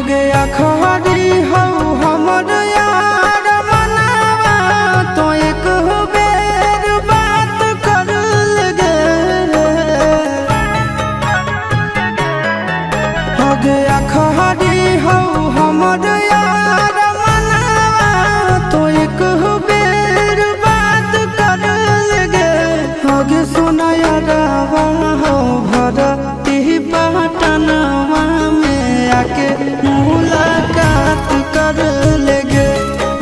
गया खरी हो हमर यार मनावा तो एक बेर बात कर लगे हो गया खरी हो हमर यार मनावा तो एक बेर बात कर लगे हो गे सोना यारवा हो भरती पटनवा में आके मुलाकात कर लेगे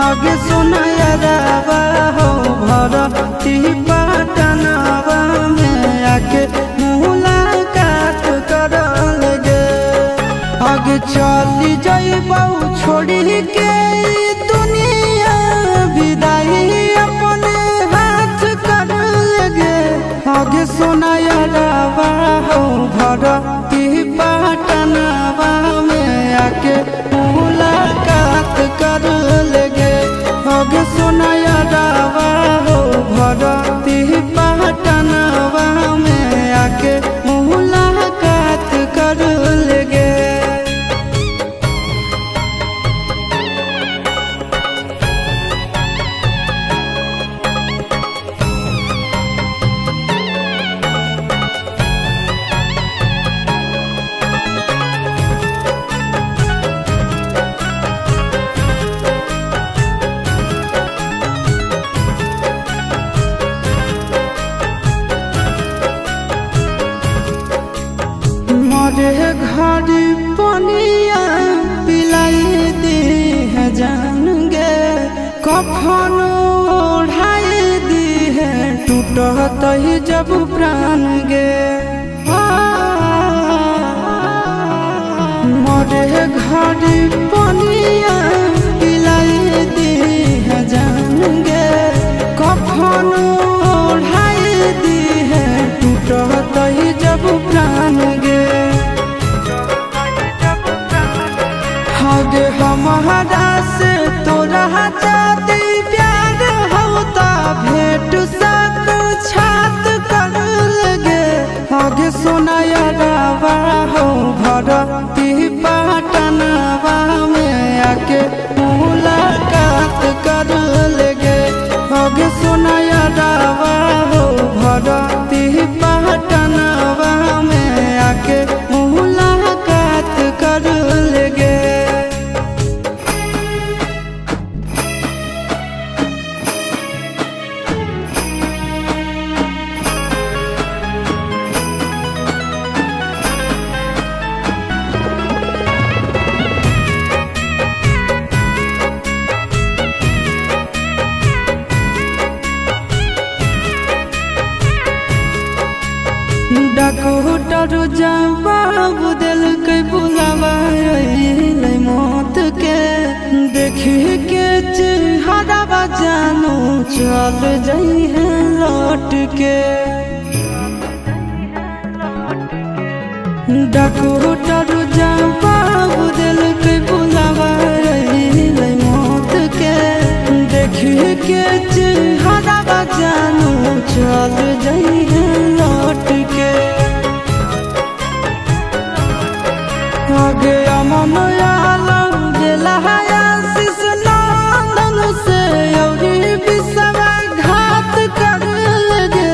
आगे सुना यारवा हो भरती पटनवा में आके मुलाकात कर लेगे आगे चली जाइबौ छोड़ी के दुनिया विदाई अपने हाथ कर लेगे आगे सुना यारवा हो भरती पटनवा में आके मुलाकात कर लेगे आगे सुना यारवा हो भरती पटनवा में आके मुलाकात कर लेगे। मोरे घर पनिया पिलाई दी है जान गे कफन ओढ़ाई दी है टूटत ही जब प्राण गे मोरे घर पनिया पिलाई दी है जान गे कफन ओढ़ाई दी है टूटत ही जब प्राण गे आगे हमारा से तोरा जाती प्यार होता भेंट साक्षात कर लगे आगे सोना यारवा हो भरती पटनवा में आके मुलाकात कर लेगे आगे सोना यारवा हो भरती पटनवा में आके मुलाकात कर लेगे। डॉक्टर जवाब दिल के बुलावा मौत के देखी के चेहरा जानू चल जाई है लौट के डॉक्टर जवाब दिल के बुलावा मौत के देखी के चेहरा जानू चल जाई है लौट के आगे अमन आलम दिलहाया शिश नंदन से औरी बिसवा घात कर लगे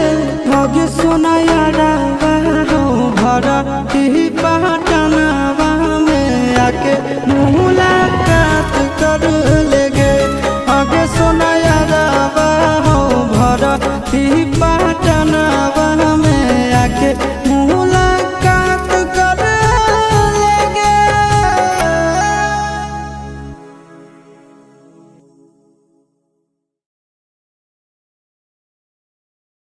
आगे सोना यारवा हो भरती पटनवा में आके मुलाकात कर लेगे आगे सोना यारवा हो भरती